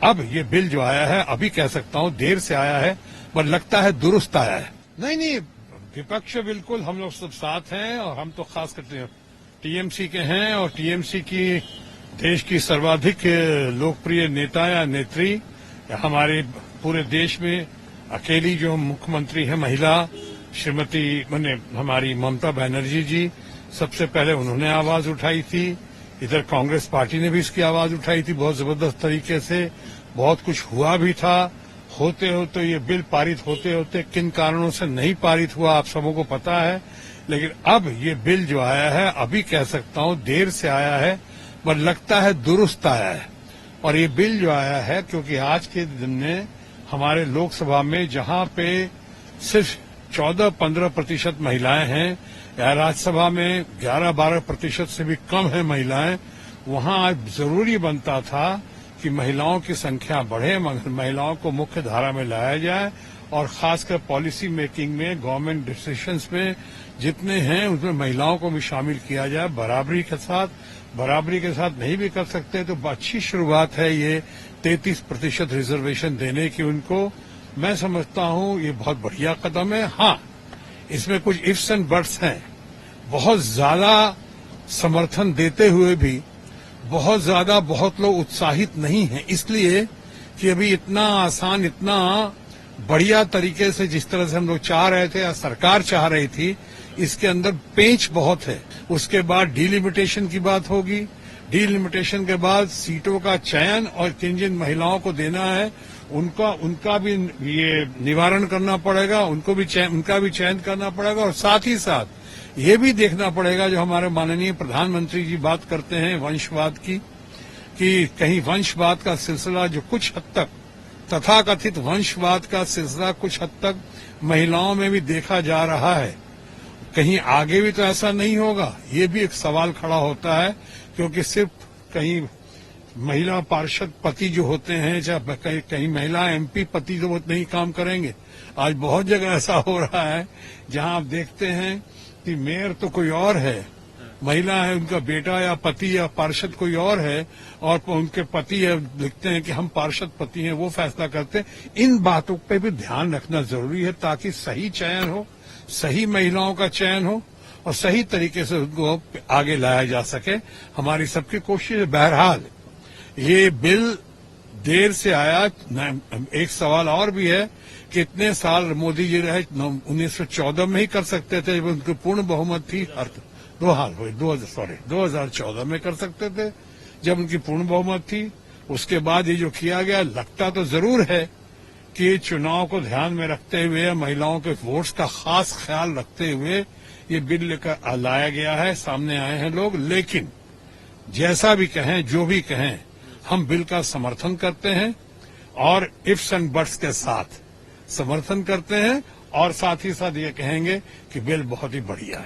अब ये बिल जो आया है, अभी कह सकता हूं देर से आया है, पर लगता है दुरुस्त आया है। नहीं, विपक्ष बिल्कुल हम लोग सब साथ हैं, और हम तो खास करते टीएमसी के हैं, और टीएमसी की देश की सर्वाधिक लोकप्रिय नेता या नेत्री, हमारे पूरे देश में अकेली जो मुख्यमंत्री है महिला, श्रीमती हमारी ममता बनर्जी जी, सबसे पहले उन्होंने आवाज उठाई थी। इधर कांग्रेस पार्टी ने भी इसकी आवाज उठाई थी बहुत जबरदस्त तरीके से। बहुत कुछ हुआ भी था। होते होते ये बिल पारित होते होते किन कारणों से नहीं पारित हुआ आप सबों को पता है, लेकिन अब ये बिल जो आया है, अभी कह सकता हूं देर से आया है, पर लगता है दुरुस्त आया है। और ये बिल जो आया है, क्योंकि आज के दिन में हमारे लोकसभा में जहां पे सिर्फ 14-15% महिलाएं हैं, या राज्यसभा में 11-12% से भी कम है महिलाएं, वहां आज जरूरी बनता था कि महिलाओं की संख्या बढ़े, महिलाओं को मुख्य धारा में लाया जाए, और खासकर पॉलिसी मेकिंग में, गवर्नमेंट डिसीजंस में जितने हैं उसमें महिलाओं को भी शामिल किया जाए बराबरी के साथ। बराबरी के साथ नहीं भी कर सकते तो अच्छी शुरुआत है ये 33% रिजर्वेशन देने की उनको। मैं समझता हूं ये बहुत बढ़िया कदम है। हाँ, इसमें कुछ इफ्स एंड बट्स हैं। बहुत ज्यादा समर्थन देते हुए भी बहुत लोग उत्साहित नहीं हैं, इसलिए कि अभी इतना आसान, इतना बढ़िया तरीके से जिस तरह से हम लोग चाह रहे थे या सरकार चाह रही थी, इसके अंदर पेंच बहुत है। उसके बाद डीलिमिटेशन की बात होगी, डीलिमिटेशन के बाद सीटों का चयन, और जिन जिन महिलाओं को देना है उनका भी ये निवारण करना पड़ेगा, उनका भी चयन करना पड़ेगा, और साथ ही साथ ये भी देखना पड़ेगा जो हमारे माननीय प्रधानमंत्री जी बात करते हैं वंशवाद की, कि कहीं वंशवाद का सिलसिला जो कुछ हद तक, तथाकथित वंशवाद का सिलसिला कुछ हद तक महिलाओं में भी देखा जा रहा है, कहीं आगे भी तो ऐसा नहीं होगा, ये भी एक सवाल खड़ा होता है। क्योंकि सिर्फ कहीं महिला पार्षद पति जो होते हैं, चाहे कहीं महिला एमपी पति तो वो नहीं काम करेंगे। आज बहुत जगह ऐसा हो रहा है जहां आप देखते हैं कि मेयर तो कोई और है, महिला है, उनका बेटा या पति या पार्षद कोई और है, और उनके पति है, लिखते हैं कि हम पार्षद पति हैं, वो फैसला करते हैं। इन बातों पे भी ध्यान रखना जरूरी है ताकि सही चयन हो, सही महिलाओं का चयन हो, और सही तरीके से उनको आगे लाया जा सके। हमारी सबकी कोशिश है। बहरहाल ये बिल देर से आया। एक सवाल और भी है कि इतने साल मोदी जी रहे, 1914 में ही कर सकते थे जब उनकी पूर्ण बहुमत थी। 2014 में कर सकते थे जब उनकी पूर्ण बहुमत थी। उसके बाद ये जो किया गया, लगता तो जरूर है कि चुनाव को ध्यान में रखते हुए, महिलाओं के वोट्स का खास ख्याल रखते हुए ये बिल लेकर लाया गया है, सामने आए हैं लोग। लेकिन जैसा भी कहें, जो भी कहें, हम बिल का समर्थन करते हैं, और इफ्स एंड बट्स के साथ समर्थन करते हैं, और साथ ही साथ ये कहेंगे कि बिल बहुत ही बढ़िया है।